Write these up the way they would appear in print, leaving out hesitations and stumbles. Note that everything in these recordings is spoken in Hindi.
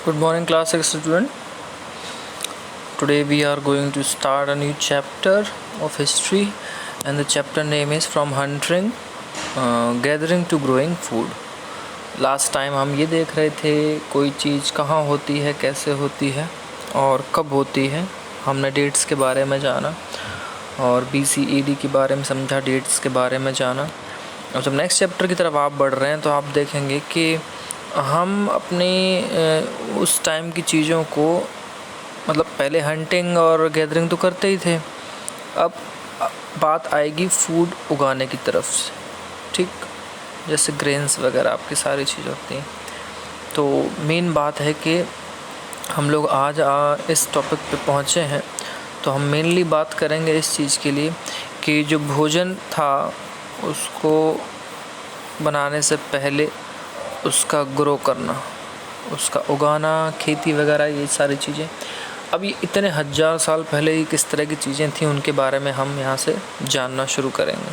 Good morning, class 6 student. Today we are going to start a new chapter of history, and the chapter name is From Hunting, Gathering to Growing Food. Last time हम ये देख रहे थे कोई चीज़ कहाँ होती है, कैसे होती है और कब होती है. हमने डेट्स के बारे में जाना और BCED के बारे में समझा, डेट्स के बारे में जाना. और जब नेक्स्ट चैप्टर की तरफ आप बढ़ रहे हैं तो आप देखेंगे कि हम अपनी उस टाइम की चीज़ों को मतलब पहले हंटिंग और गैदरिंग तो करते ही थे. अब बात आएगी फूड उगाने की तरफ से, ठीक, जैसे ग्रेन्स वगैरह आपकी सारी चीज़ होती हैं. तो मेन बात है कि हम लोग आज इस टॉपिक पे पहुँचे हैं. तो हम मेनली बात करेंगे इस चीज़ के लिए कि जो भोजन था उसको बनाने से पहले उसका ग्रो करना, उसका उगाना, खेती वगैरह, ये सारी चीज़ें. अब ये इतने हज़ार साल पहले ही किस तरह की चीज़ें थी उनके बारे में हम यहाँ से जानना शुरू करेंगे.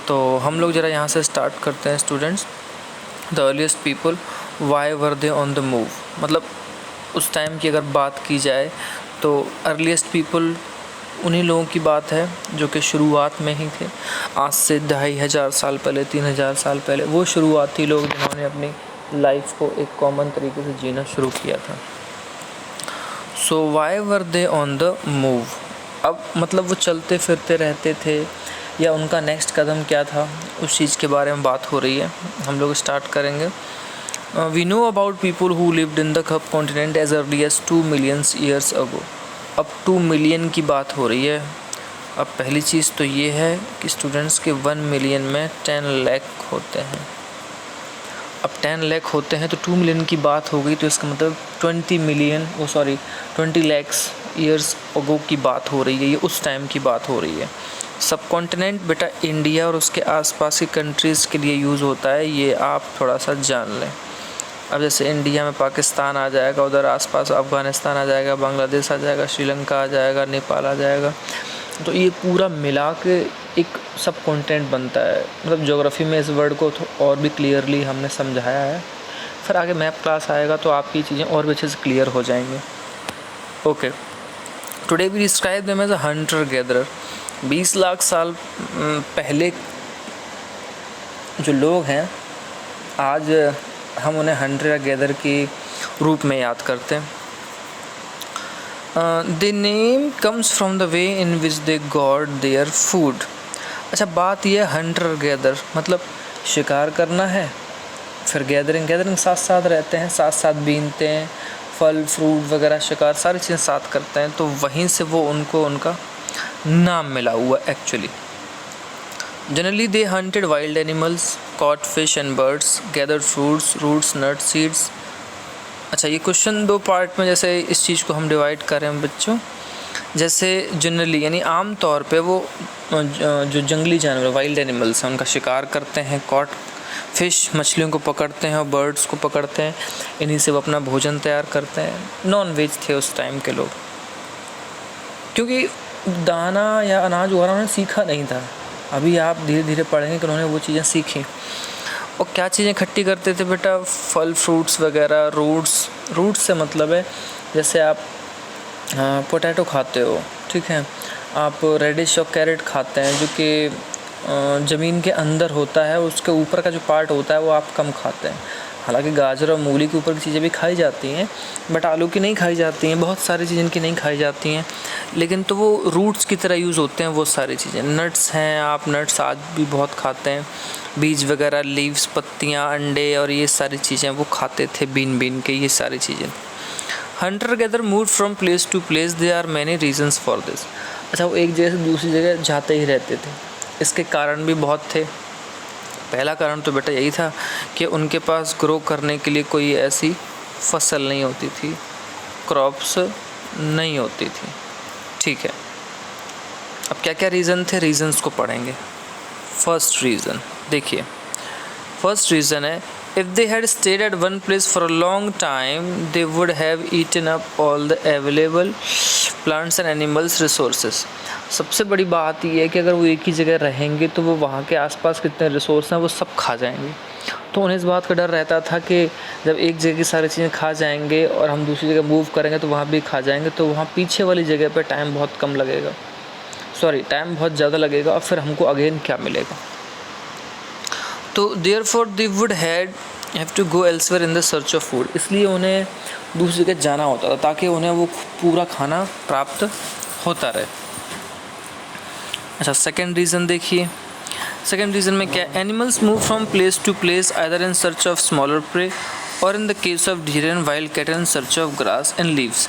तो हम लोग ज़रा यहाँ से स्टार्ट करते हैं students. The earliest people, Y were they on the move. मतलब उस टाइम की अगर बात की जाए तो अर्लीस्ट पीपल उन्हीं लोगों की बात है जो कि शुरुआत में ही थे. आज से 2500 साल पहले, 3000 साल पहले वो शुरुआती लोग जिन्होंने अपनी लाइफ को एक कॉमन तरीके से जीना शुरू किया था. So why were they on the move. अब मतलब वो चलते फिरते रहते थे या उनका नेक्स्ट कदम क्या था, उस चीज़ के बारे में बात हो रही है. हम लोग स्टार्ट करेंगे. We know about people who lived in the sub continent as early as 2 million years ago. अब 2 मिलियन की बात हो रही है. अब पहली चीज़ तो ये है कि स्टूडेंट्स के 1 मिलियन में 10 लाख होते हैं. अब 10 लाख होते हैं तो 2 मिलियन की बात हो गई, तो इसका मतलब 20 लैक्स ईयर्स अगो की बात हो रही है. ये उस टाइम की बात हो रही है. सब कॉन्टिनेंट बेटा इंडिया और उसके आसपास की कंट्रीज़ के लिए यूज़ होता है, ये आप थोड़ा सा जान लें. अब जैसे इंडिया में पाकिस्तान आ जाएगा, उधर आसपास अफ़गानिस्तान आ जाएगा, बांग्लादेश आ जाएगा, श्रीलंका आ जाएगा, नेपाल आ जाएगा. तो ये पूरा मिला के एक सब कॉन्टिनेंट बनता है. मतलब ज्योग्राफी में इस वर्ड को और भी क्लियरली हमने समझाया है. फिर आगे मैप क्लास आएगा तो आपकी चीज़ें और भी अच्छे से क्लियर हो जाएंगी. Okay, today we describe them as a hunter gatherer. 20 lakh साल पहले जो लोग हैं आज हम उन्हें हंटर या गैदर के रूप में याद करते हैं. The name comes from the way in which they got their food. अच्छा, बात यह हंटर गैदर मतलब शिकार करना है, फिर गैदरिंग साथ साथ रहते हैं, साथ साथ बीनते हैं, फल फ्रूट वगैरह शिकार सारी चीज़ें साथ करते हैं. तो वहीं से वो उनको उनका नाम मिला हुआ actually. Generally they hunted wild animals, caught fish and birds, gathered fruits, roots, nuts, seeds. अच्छा, ये क्वेश्चन 2 पार्ट में जैसे इस चीज़ को हम डिवाइड करें बच्चों. जैसे जनरली यानी आम तौर पे वो जो जंगली जानवर वाइल्ड एनिमल्स हैं उनका शिकार करते हैं, कॉट फिश मछलियों को पकड़ते हैं और बर्ड्स को पकड़ते हैं. इन्हीं से वो अपना भोजन तैयार करते हैं. नॉन वेज थे उस टाइम के लोग, क्योंकि दाना या अनाज वगैरह उन्होंने सीखा नहीं था. अभी आप धीरे धीरे पढ़ेंगे कि उन्होंने वो चीज़ें सीखी. और क्या चीज़ें इकट्ठी करते थे बेटा, फल फ्रूट्स वगैरह, रूट्स से मतलब है जैसे आप पोटैटो खाते हो, ठीक है, आप रेडिश और कैरेट खाते हैं जो कि ज़मीन के अंदर होता है, उसके ऊपर का जो पार्ट होता है वो आप कम खाते हैं. हालांकि गाजर और मूली के ऊपर की चीज़ें भी खाई जाती हैं, बट आलू की नहीं खाई जाती हैं. बहुत सारी चीज़ें की नहीं खाई जाती हैं, लेकिन तो वो रूट्स की तरह यूज़ होते हैं वो सारी चीज़ें. नट्स हैं, आप नट्स आज भी बहुत खाते हैं. बीज वगैरह, लीव्स, पत्तियाँ, अंडे और ये सारी चीज़ें वो खाते थे बीन के, ये सारी चीज़ें. Hunter gather move from place to place. They are many reasons for this. अच्छा, वो एक जगह से दूसरी जगह जाते ही रहते थे. इसके कारण भी बहुत थे. पहला कारण तो बेटा यही था कि उनके पास ग्रो करने के लिए कोई ऐसी फसल नहीं होती थी, क्रॉप्स नहीं होती थी, ठीक है. अब क्या क्या रीज़न थे, रीज़न्स को पढ़ेंगे. फर्स्ट रीज़न देखिए, फर्स्ट रीज़न है if they had stayed at one place for a long time they would have eaten up all the available plants and animals resources. सबसे बड़ी बात ये है कि अगर वो एक ही जगह रहेंगे तो वो वहाँ के आसपास कितने रिसोर्स हैं वो सब खा जाएंगे. तो उन्हें इस बात का डर रहता था कि जब एक जगह की सारी चीज़ें खा जाएंगे और हम दूसरी जगह मूव करेंगे तो वहाँ भी खा जाएंगे, तो वहाँ पीछे वाली जगह पे टाइम बहुत कम लगेगा, टाइम बहुत ज़्यादा लगेगा और फिर हमको अगेन क्या मिलेगा। तो therefore they would have to go elsewhere in the search of food, इसलिए उन्हें दूसरी जगह जाना होता था ताकि उन्हें वो पूरा खाना प्राप्त होता रहे। अच्छा, सेकेंड रीज़न देखिए। सेकेंड रीज़न में क्या, animals move from place to place either in search of smaller prey or in the case of deer and wild cattle in search of grass and leaves.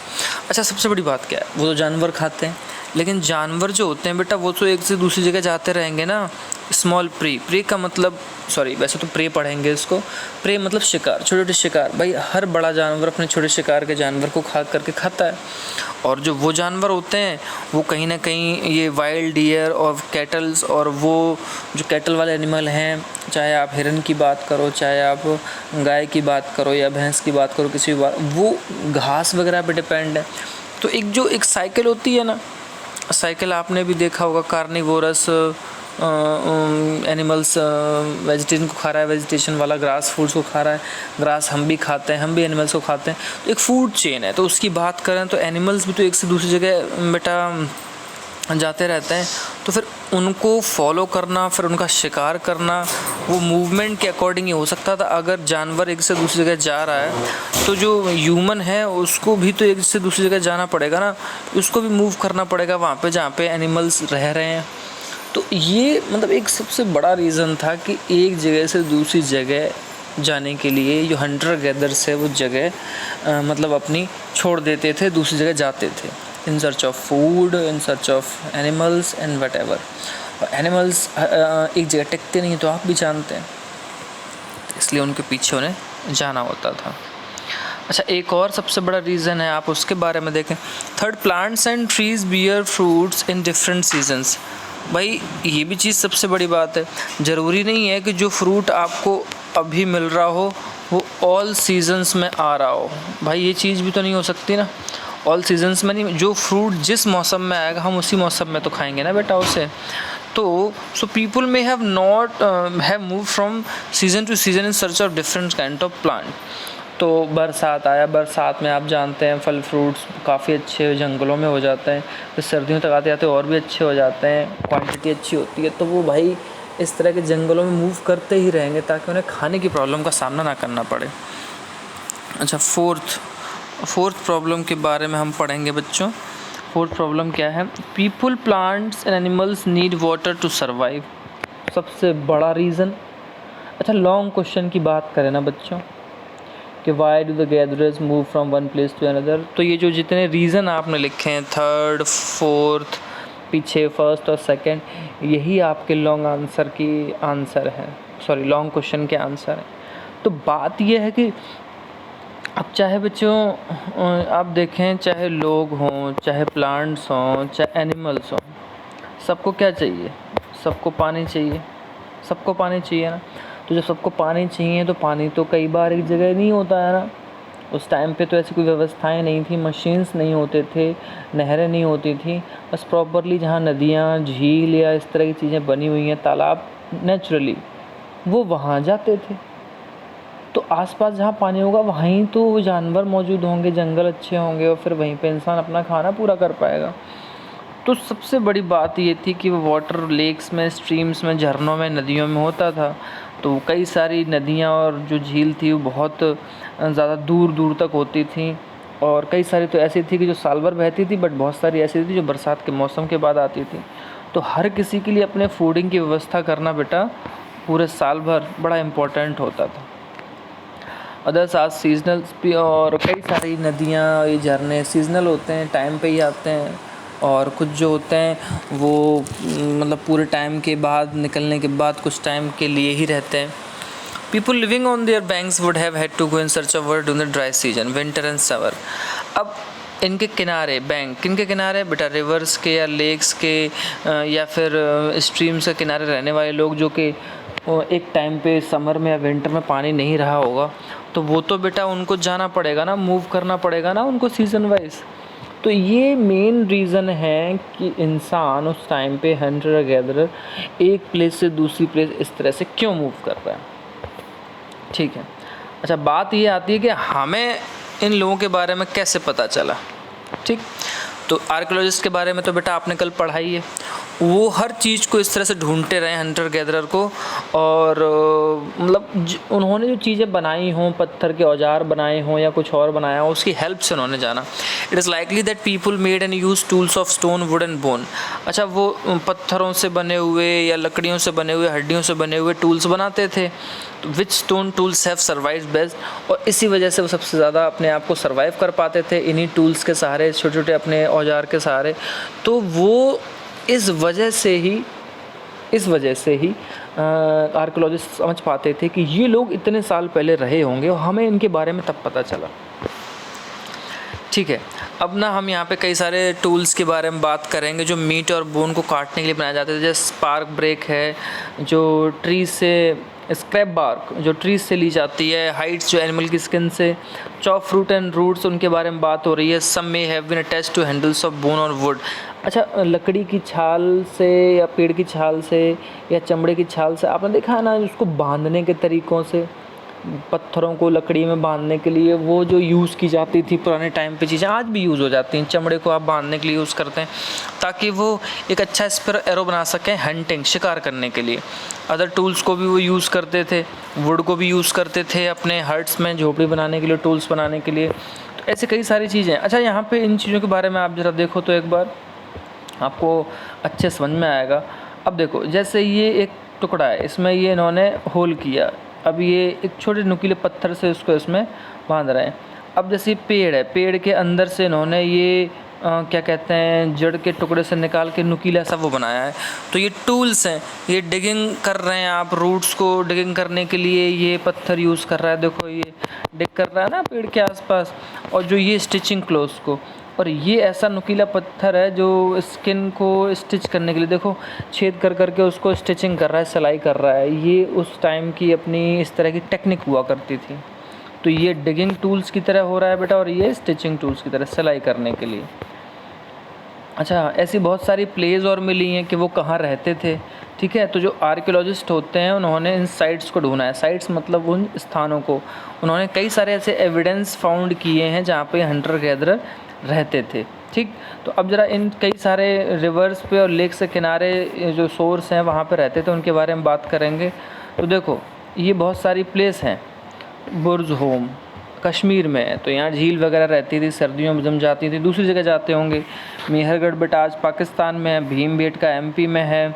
अच्छा, सबसे बड़ी बात क्या है, वो तो जानवर खाते हैं, लेकिन जानवर जो होते हैं बेटा वो तो एक से दूसरी जगह जाते रहेंगे ना। स्मॉल प्रे का मतलब, वैसे तो प्रे पढ़ेंगे इसको, प्रे मतलब शिकार, छोटे छोटे शिकार। भाई हर बड़ा जानवर अपने छोटे शिकार के जानवर को खा करके खाता है, और जो वो जानवर होते हैं वो कहीं ना कहीं ये वाइल्ड डियर और कैटल्स, और वो जो कैटल वाले एनिमल हैं, चाहे आप हिरन की बात करो, चाहे आप गाय की बात करो या भैंस की बात करो, किसी भी बात, वो घास वगैरह पे डिपेंड है। तो एक साइकिल होती है ना, साइकिल आपने भी देखा होगा, कार्निवोरस एनिमल्स वेजिटेशन को खा रहा है, वेजिटेशन वाला ग्रास फूड्स को खा रहा है, ग्रास हम भी खाते हैं, हम भी एनिमल्स को खाते हैं, तो एक फूड चेन है। तो उसकी बात करें तो एनिमल्स भी तो एक से दूसरी जगह बेटा जाते रहते हैं, तो फिर उनको फॉलो करना, फिर उनका शिकार करना, वो मूवमेंट के अकॉर्डिंग ही हो सकता था। अगर जानवर एक से दूसरी जगह जा रहा है तो जो ह्यूमन है उसको भी तो एक से दूसरी जगह जाना पड़ेगा ना, उसको भी मूव करना पड़ेगा वहाँ पे जहाँ पे एनिमल्स रह रहे हैं। तो ये मतलब एक सबसे बड़ा रीज़न था कि एक जगह से दूसरी जगह जाने के लिए जो हंटर गैदर्स है वो जगह मतलब अपनी छोड़ देते थे, दूसरी जगह जाते थे इन search of food, in search of animals and what ever. और एनिमल्स एक जगह टिकते नहीं, तो आप भी जानते हैं, इसलिए उनके पीछे उन्हें जाना होता था। अच्छा, एक और सबसे बड़ा रीज़न है, आप उसके बारे में देखें। Third, plants and trees bear fruits in different seasons. भाई ये भी चीज़ सबसे बड़ी बात है, ज़रूरी नहीं है कि जो फ्रूट आपको अभी मिल रहा हो वो ऑल सीजन्स में आ रहा हो। भाई ये चीज़ भी तो नहीं हो सकती ना, ऑल सीजन्स में नहीं, जो फ्रूट जिस मौसम में आएगा हम उसी मौसम में तो खाएंगे ना बेटा उसे। तो so people may have not have move from season two season in search of different kind of plant. तो बरसात आया, बरसात में आप जानते हैं फल फ्रूट्स काफ़ी अच्छे जंगलों में हो जाते हैं, तो सर्दियों तक आते आते और भी अच्छे हो जाते हैं, क्वांटिटी अच्छी होती है, तो वो भाई इस तरह के जंगलों में मूव करते ही रहेंगे ताकि उन्हें खाने की प्रॉब्लम का सामना ना करना पड़े। अच्छा, फोर्थ प्रॉब्लम के बारे में हम पढ़ेंगे बच्चों। फोर्थ प्रॉब्लम क्या है, people, plants and animals need water to survive. सबसे बड़ा रीज़न। अच्छा, लॉन्ग क्वेश्चन की बात करें ना बच्चों कि why do the gatherers move from one place to another, तो ये जो जितने रीज़न आपने लिखे हैं, थर्ड, फोर्थ, पीछे फर्स्ट और सेकंड, यही आपके लॉन्ग क्वेश्चन के आंसर हैं। तो बात ये है कि अब चाहे बच्चों आप देखें, चाहे लोग हों, चाहे प्लांट्स हों, चाहे एनिमल्स हों, सबको क्या चाहिए, सबको पानी चाहिए, सबको पानी चाहिए ना। तो जब सबको पानी चाहिए तो पानी तो कई बार एक जगह नहीं होता है ना। उस टाइम पे तो ऐसी कोई व्यवस्थाएं नहीं थी, मशीन्स नहीं होते थे, नहरें नहीं होती थी, बस प्रॉपरली जहाँ नदियाँ, झील या इस तरह की चीज़ें बनी हुई हैं, तालाब, नेचुरली वो वहाँ जाते थे। तो आसपास जहाँ पानी होगा वहीं तो जानवर मौजूद होंगे, जंगल अच्छे होंगे, और फिर वहीं पे इंसान अपना खाना पूरा कर पाएगा। तो सबसे बड़ी बात ये थी कि वो वाटर लेक्स में, स्ट्रीम्स में, झरनों में, नदियों में होता था। तो कई सारी नदियाँ और जो झील थी वो बहुत ज़्यादा दूर दूर तक होती थी, और कई सारी तो ऐसी थी कि जो साल भर बहती थी, बट बहुत सारी ऐसी थी जो बरसात के मौसम के बाद आती थी। तो हर किसी के लिए अपने फूडिंग की व्यवस्था करना बेटा पूरे साल भर बड़ा इम्पोर्टेंट होता था। अदर्स आज सीजनल, और कई सारी नदियाँ, ये झरने सीजनल होते हैं, टाइम पे ही आते हैं, और कुछ जो होते हैं वो मतलब पूरे टाइम के बाद, निकलने के बाद कुछ टाइम के लिए ही रहते हैं। People living on their banks would have had to go in search of water during the dry season, winter and summer. अब इनके किनारे, बैंक किनके किनारे बेटा, रिवर्स के या लेक्स के या फिर स्ट्रीम्स के किनारे रहने वाले लोग, जो कि एक टाइम पे समर में या विंटर में पानी नहीं रहा होगा, तो वो तो बेटा उनको जाना पड़ेगा ना, मूव करना पड़ेगा ना उनको सीज़न वाइज। तो ये मेन रीज़न है कि इंसान उस टाइम पे, हंटर गैदरर, एक प्लेस से दूसरी प्लेस इस तरह से क्यों मूव कर रहा है। ठीक है। अच्छा, बात ये आती है कि हमें इन लोगों के बारे में कैसे पता चला। ठीक, तो आर्कियोलॉजिस्ट के बारे में तो बेटा आपने कल पढ़ा ही है। वो हर चीज़ को इस तरह से ढूंढते रहे हंटर गैदरर को, और मतलब उन्होंने जो चीज़ें बनाई हों, पत्थर के औजार बनाए हों या कुछ और बनाया हो, उसकी हेल्प से उन्होंने जाना। It is likely that people made and use tools of stone, would and bone. अच्छा, वो पत्थरों से बने हुए या लकड़ियों से बने हुए, हड्डियों से बने हुए टूल्स बनाते थे। Which stone tools have survive best, और इसी वजह से वो सबसे ज़्यादा अपने आप को सर्वाइव कर पाते थे इन्हीं टूल्स के सहारे, छोटे छोटे अपने औजार के सहारे। तो वो इस वजह से ही आर्कियोलॉजिस्ट समझ पाते थे कि ये लोग इतने साल पहले रहे होंगे, और हमें इनके बारे में तब पता चला। ठीक है, अब ना हम यहाँ पे कई सारे टूल्स के बारे में बात करेंगे जो मीट और बोन को काटने के लिए बनाए जाते थे। जैसे स्पार्क ब्रेक है, जो ट्री से स्क्रैप बार्क जो ट्रीज से ली जाती है, हाइड्स जो एनिमल की स्किन से, चॉप फ्रूट एंड रूट्स उनके बारे में बात हो रही है। Some may have been attached to handles of bone or wood. अच्छा, लकड़ी की छाल से या पेड़ की छाल से या चमड़े की छाल से आपने देखा है ना, उसको बांधने के तरीक़ों से, पत्थरों को लकड़ी में बांधने के लिए वो जो यूज़ की जाती थी पुराने टाइम पे चीज़ें आज भी यूज़ हो जाती हैं। चमड़े को आप बांधने के लिए यूज़ करते हैं ताकि वो एक अच्छा स्पेयर एरो बना सकें हंटिंग, शिकार करने के लिए। अदर टूल्स को भी वो यूज़ करते थे, वुड को भी यूज़ करते थे अपने हट्स में झोपड़ी बनाने के लिए, टूल्स बनाने के लिए। तो ऐसे कई सारी चीज़ें। अच्छा, यहाँ पे इन चीज़ों के बारे में आप ज़रा देखो तो एक बार आपको अच्छे समझ में आएगा। अब देखो, जैसे ये एक टुकड़ा है, इसमें ये इन्होंने होल किया, अब ये एक छोटे नुकीले पत्थर से उसको इसमें बांध रहे हैं। अब जैसे पेड़ है, पेड़ के अंदर से इन्होंने ये क्या कहते हैं, जड़ के टुकड़े से निकाल के नुकीला सा वो बनाया है। तो ये टूल्स हैं, ये डिगिंग कर रहे हैं, आप रूट्स को डिगिंग करने के लिए ये पत्थर यूज़ कर रहा है। देखो ये डिग कर रहा है ना पेड़ के आसपास, और जो ये स्टिचिंग क्लोथ्स को, और ये ऐसा नुकीला पत्थर है जो स्किन को स्टिच करने के लिए, देखो छेद कर करके उसको स्टिचिंग कर रहा है, सिलाई कर रहा है। ये उस टाइम की अपनी इस तरह की टेक्निक हुआ करती थी। तो ये डिगिंग टूल्स की तरह हो रहा है बेटा, और ये स्टिचिंग टूल्स की तरह सिलाई करने के लिए। अच्छा, ऐसी बहुत सारी प्लेस और मिली हैं कि वो कहाँ रहते थे। ठीक है, तो जो आर्कियोलॉजिस्ट होते हैं उन्होंने इन साइट्स को ढूंढा है। साइट्स मतलब उन स्थानों को। उन्होंने कई सारे ऐसे एविडेंस फाउंड किए हैं जहाँ पे हंटर गैदरर रहते थे। ठीक, तो अब ज़रा इन कई सारे रिवर्स पे और लेक से किनारे जो सोर्स हैं वहाँ पे रहते थे, उनके बारे में बात करेंगे। तो देखो, ये बहुत सारी प्लेस हैं। बुर्ज होम कश्मीर में है, तो यहाँ झील वगैरह रहती थी, सर्दियों में जम जाती थी। दूसरी जगह जाते होंगे, मेहरगढ़ बेटा आज पाकिस्तान में है, भीमबेटका एमपी में है,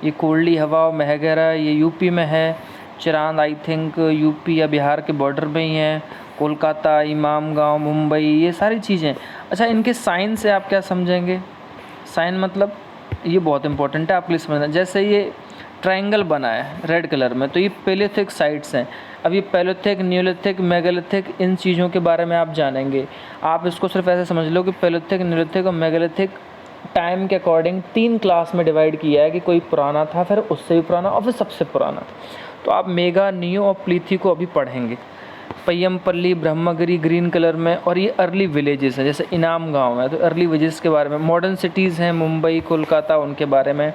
ये कोल्डी हवा महगरा ये यूपी में है, चिरांद आई थिंक यूपी या बिहार के बॉर्डर में ही है, कोलकाता, इमाम गाँव, मुंबई, ये सारी चीज़ें। अच्छा, इनके साइन से आप क्या समझेंगे? साइन मतलब ये बहुत इंपॉर्टेंट है आपके लिए समझना। जैसे ये ट्रायंगल बना है रेड कलर में, तो ये पैलियोलिथिक साइट्स हैं। अब ये पैलियोलिथिक, न्यूलिथिक, मेगालिथिक, इन चीज़ों के बारे में आप जानेंगे। आप इसको सिर्फ ऐसे समझ लो कि पैलियोलिथिक, न्यूलिथिक और मेगालिथिक टाइम के अकॉर्डिंग 3 क्लास में डिवाइड किया है कि कोई पुराना था, फिर उससे भी पुराना, और फिर सबसे पुराना। तो आप मेगा, नियो और प्लीथी को अभी पढ़ेंगे। पय्यमपल्ली, ब्रह्मगिरी ग्रीन कलर में, और ये अर्ली विलेजेस हैं, जैसे इनाम गांव है तो अर्ली विलेजेस के बारे में। मॉडर्न सिटीज़ हैं मुंबई, कोलकाता, उनके बारे में।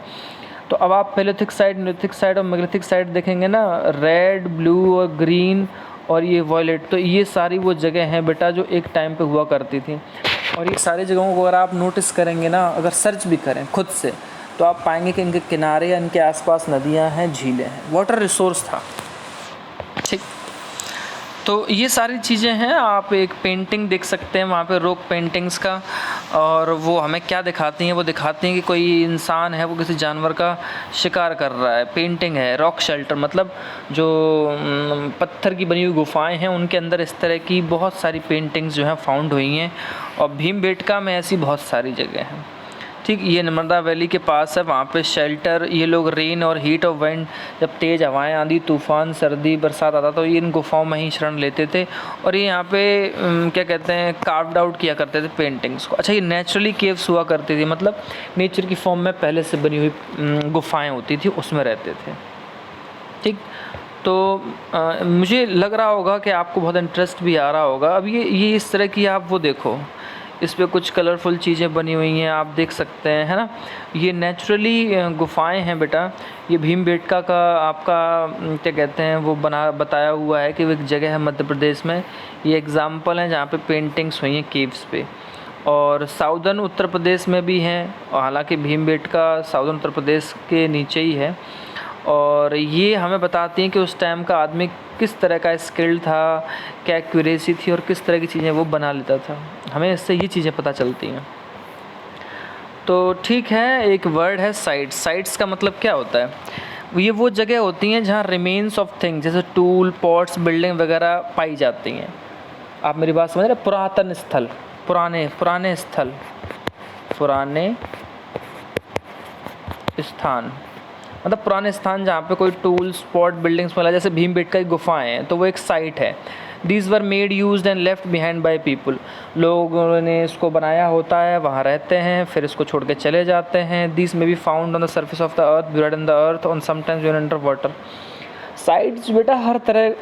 तो अब आप पैलियोलिथिक साइड, न्यूलिथिक साइड और मेगालिथिक साइड देखेंगे ना, रेड, ब्लू और ग्रीन और ये वॉयलेट, तो ये सारी वो जगह हैं बेटा जो एक टाइम पे हुआ करती थी। और ये सारी जगहों को अगर आप नोटिस करेंगे ना, अगर सर्च भी करें खुद से, तो आप पाएंगे कि इनके किनारे या इनके आसपास नदियाँ हैं, झीलें हैं, वाटर रिसोर्स था। ठीक, तो ये सारी चीज़ें हैं। आप एक पेंटिंग देख सकते हैं वहाँ पे, रॉक पेंटिंग्स का, और वो हमें क्या दिखाती हैं? वो दिखाती हैं कि कोई इंसान है, वो किसी जानवर का शिकार कर रहा है। पेंटिंग है रॉक शेल्टर, मतलब जो पत्थर की बनी हुई गुफाएं हैं, उनके अंदर इस तरह की बहुत सारी पेंटिंग्स जो हैं फाउंड हुई हैं। और भीमबेटका में ऐसी बहुत सारी जगह हैं। ठीक, ये नर्मदा वैली के पास है, वहाँ पे शेल्टर, ये लोग रेन और हीट ऑफ विंड, जब तेज़ हवाएं, आंधी तूफान, सर्दी, बरसात आता तो ये इन गुफाओं में ही शरण लेते थे। और ये यहाँ पे क्या कहते हैं, कार्व्ड आउट किया करते थे पेंटिंग्स को। अच्छा, ये नेचुरली केव्स हुआ करती थी, मतलब नेचर की फॉर्म में पहले से बनी हुई गुफाएँ होती थी, उसमें रहते थे। ठीक, तो मुझे लग रहा होगा कि आपको बहुत इंटरेस्ट भी आ रहा होगा। अब ये इस तरह की आप वो देखो, इस पे कुछ कलरफुल चीज़ें बनी हुई हैं, आप देख सकते हैं, है ना। ये नेचुरली गुफाएं हैं बेटा। ये भीमबेटका का आपका क्या कहते हैं वो बताया हुआ है कि वो एक जगह है मध्य प्रदेश में। ये एग्ज़ाम्पल हैं जहाँ पे पेंटिंग्स हुई हैं केव्स पे। और साउदर्न उत्तर प्रदेश में भी हैं, और हालांकि भीमबेटका साउदर्न उत्तर प्रदेश के नीचे ही है। और ये हमें बताती हैं कि उस टाइम का आदमी किस तरह का स्किल था, क्या एक्यूरेसी थी और किस तरह की चीज़ें वो बना लेता था। हमें इससे ये चीज़ें पता चलती हैं। तो ठीक है, एक वर्ड है साइट्स। साइट्स का मतलब क्या होता है? ये वो जगह होती हैं जहाँ रिमेन्स ऑफ थिंग्स जैसे टूल, पॉट्स, बिल्डिंग वगैरह पाई जाती हैं। आप मेरी बात समझ रहे हैं? पुरातन स्थल, पुराने स्थल, पुराने स्थान मतलब पुराने स्थान जहाँ पे कोई टूल, स्पॉट, बिल्डिंग्स मिला। जैसे भीमबेटका की गुफाएं हैं तो वो एक साइट है। These were made, used and left behind by people. लोगों ने इसको बनाया होता है, वहाँ रहते हैं, फिर इसको छोड़ के चले जाते हैं। This may be found on the surface of the earth, buried in the earth, on sometimes even under water. Sites बेटा हर तरह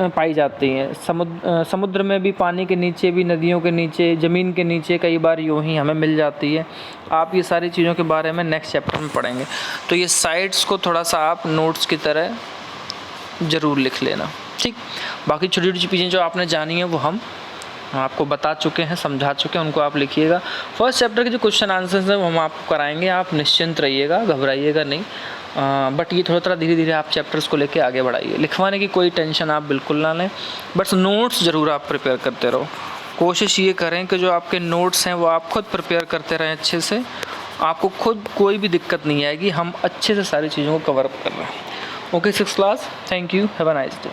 पाई जाती हैं। समुद्र में भी, पानी के नीचे भी, नदियों के नीचे, ज़मीन के नीचे कई बार यूँ ही हमें मिल जाती है। आप ये सारी चीज़ों के बारे में नेक्स्ट चैप्टर में पढ़ेंगे। तो ये साइट्स को थोड़ा सा आप नोट्स की तरह ज़रूर लिख लेना, ठीक। बाकी छोटी छोटी चीज़ें जो आपने जानी है वो हम आपको बता चुके हैं, समझा चुके हैं, उनको आप लिखिएगा। फर्स्ट चैप्टर के जो क्वेश्चन आंसर्स हैं वो हम आपको कराएंगे, आप निश्चिंत रहिएगा, घबराइएगा नहीं। बट ये थोड़ा धीरे धीरे आप चैप्टर्स को लेके आगे बढ़ाइए। लिखवाने की कोई टेंशन आप बिल्कुल ना लें, बस नोट्स ज़रूर आप प्रिपेयर करते रहो। कोशिश ये करें कि जो आपके नोट्स हैं वो आप खुद प्रिपेयर करते रहें अच्छे से। आपको खुद कोई भी दिक्कत नहीं आएगी, हम अच्छे से सारी चीज़ों को कवर अप कर रहे हैं। Okay 6th class, thank you, have a nice day.